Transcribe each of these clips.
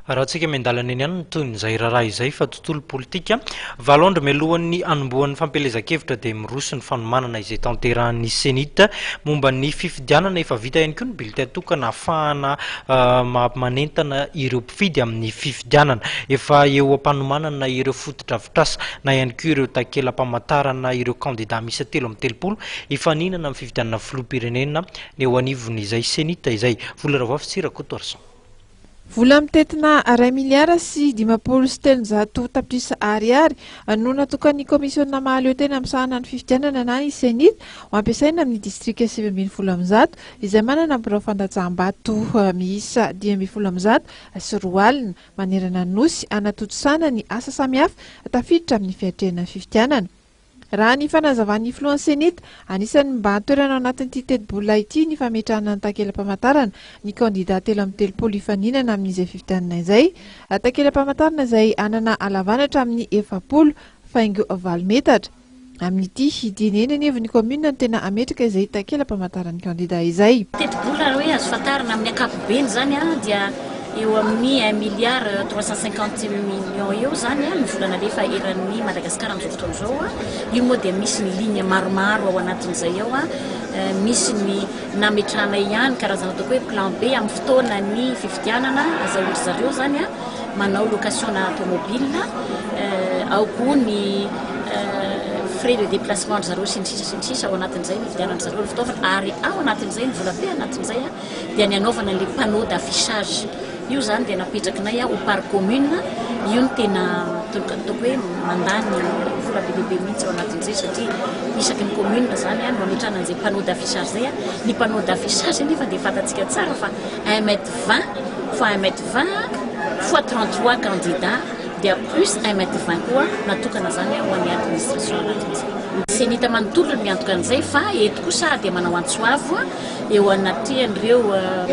Raha tsika mendalana eny ihany toy nyzay raharaha izay fa tontolo politika valondro mialohan'ny hanombohan'ny fampielezan-kevitra dia miroso ny fanomanana izay tanterahan'ny Cenit momba ny fifidianana efa vita ihany koa ny bileta tokana hahafahana manentana ireo mpifidy amin'ny fifidianana efa eo ampanomanana ireo fotodrafitrasa na ihany koa ireo takelam-pamantarana ireo kandida misy 3 hifaninana amin'ny fifidianana filoham-pirenena ny eo anivon'izay Cenit izay vola ravaovy tsirakoto arsan. Vola mitetina 2 miliara sy 500 tapitrisa ariary no natokany komisiona mahaleo tena misahana ny fifidianana na ny Cenit ho ampiasaina amin'ny distrika 700 izay manana birao fandajaam-bato miisa 10 sy 2 alina manerana ny nosy anatotosana ny asa samihafa tafiditra amin'ny fiatrehana fifidianana. Raha ny fanazavan'ny filohan'ny Cenit anisan'ny mba toerana anatin'ity teti-bola ity ny fametrahana ny takelam-pamantarana ny kandida 3 hifaninana amin'izay fifidianana izay. Takelam-pamantarana izay anana halavana hatramin'ny 70 faingo 9 metatra. Amin'ity hidineny aneviny commune ny tena ametraka izay takelam-pamantarana ny kandida izay. Teti-bola hoe azo fatarina amin'ny ankapobeny zany dia eo amin'ny 1 milliard 350 millions eo zany ny volana lefa eran'ny Madagasikara amin'izao fotoana izao. Io moa dia misy ny ligne maromaro ao anatin'izay ao misy ny nametrahana ihany karazana ataoko hoe plan B amin'ny fotoanany fifidianana azahory zareo zany manao location na automobile ao koa ny frais de déplacement zareo sinisisa ao anatin'izay ny fifidianana zareo fitaovana ary ao anatin'izay ny vola be anatin'izay dia ny anaovana le panneau d'affichage. Io zany dia napetrakinay ho par commune io ny tena ataoko hoe mandany vola be lehibe mihitsy ao anatin'izay satria isaky ny commune zany mametrahana an'izay panneau d'affichage zay ny panneau d'affichage nefa dia fatatsika tsara fa 1 mètre 20 fois 1 mètre 20 fois 33 candidats dia plus 1 mètre 20 koa natokana zany ho an'ny administration anatin'izay. Cenit manontolo ny miantoka an'izay fa eto kosa dia manao antsoavo eo anatrihan'ireo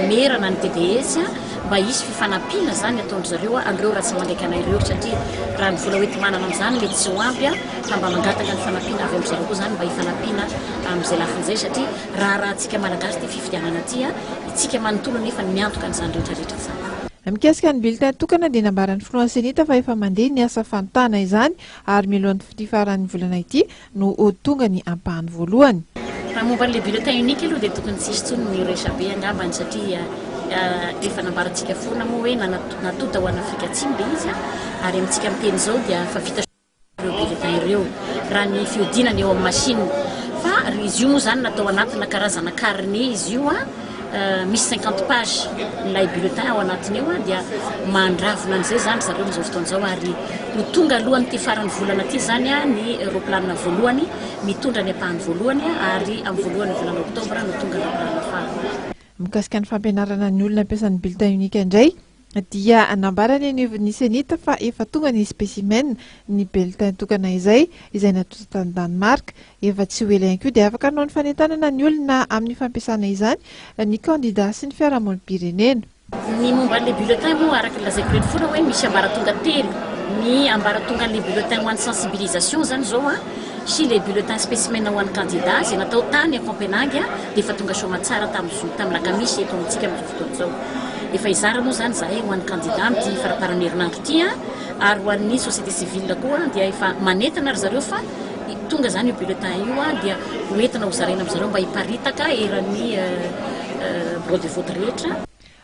merana ny TDS mba hisy fifanampiana zany ataondry zareo andreo raha tsy mandraika anareo satria raha ny vola hoety manana amin'izany mety tsy ho ampy fa mba mangataka ny fanampiana avy amin'izareo koa zany mba hifanampiana amin'izay lafin'izay satria raha tsika malagasy dia fifidianana aty itsika manontolo nefa ny miantoka an'izany rehetrarehetra zany. Mikasika ny bileta tokana dia nambaran'ny filohan'ny Cenit fa efa mandeha ny asa fanontana izany ary mialohan'ny fifaran'ny volana ity no tonga ny ampahany voalohany. Raha momba le bulletin unique aloha dia tokony tsisy tsony ny resabe angambany satria efa nambarantsika foana moa hoe natota ho an'ny Afrika Atsimo le izy ary amintsika miteny izao dia fa vita ireo bulletin ireo raha ny fiodinana eo amin'ny machine fa izy io moa zany natao anatina karazana carnet izy io misy 50 page ilay bulletin ao anatiny eo dia mandravina an'izay zany zareo amin'izao fotoan'izao ary no tonga alohan'ny ty faran'ny volana ty zany ny roplanina voalohany mitondra ny ampahany voalohany ary amin'ny voalohany volana oktobra no tonga ny roplanina faharoa. Mikasika ny fampianarana ny olona ampiasan'ny bulletin unique indray dia nambarany anivon'ny Cenit fa efa tonga ny spécimen ny bulletin tokana izay natota tany Danemark efa tsy ho ela ihany koa dia afaka hanao ny fanentanana ny olona amin'ny fampiasana izany ny kandida sy ny fiarahamonim-pirenena. Ny momba le bulletin moa araka lazaiko reto foana hoe misy ambaratonga telo ny ambaratonga le bulletin ho an'ny sensibilisation zany zao sy le bulletin spécimen ho an'ny candidat zay natao tany a Copenhague dia efa tonga somatsara tamin'ny lakamisy eto amintsika amin'izao fotoan'izao. Efa izara moa zany zahay ho an'ny candidat amin'ity faraparan'ny herinandro ity ary ho an'ny société civile koa dia efa manentana ry zareo fa tonga zany io bulletin io dia hoentina ho zaraina amin'izareo mba hiparitaka eran'ny bureau de vote rehetra.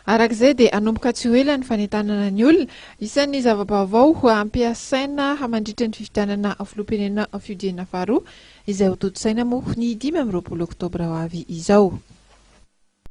Arak'izay dia anomboka tsy ho ela ny fanentanana ny olona isan'ny zava-baovao ho ampiasaina hamandritra ny fifidianana filoham-pirenena fifidianana faharoa izay ho toto saina moa ny 5 Oktobra ho avy izao.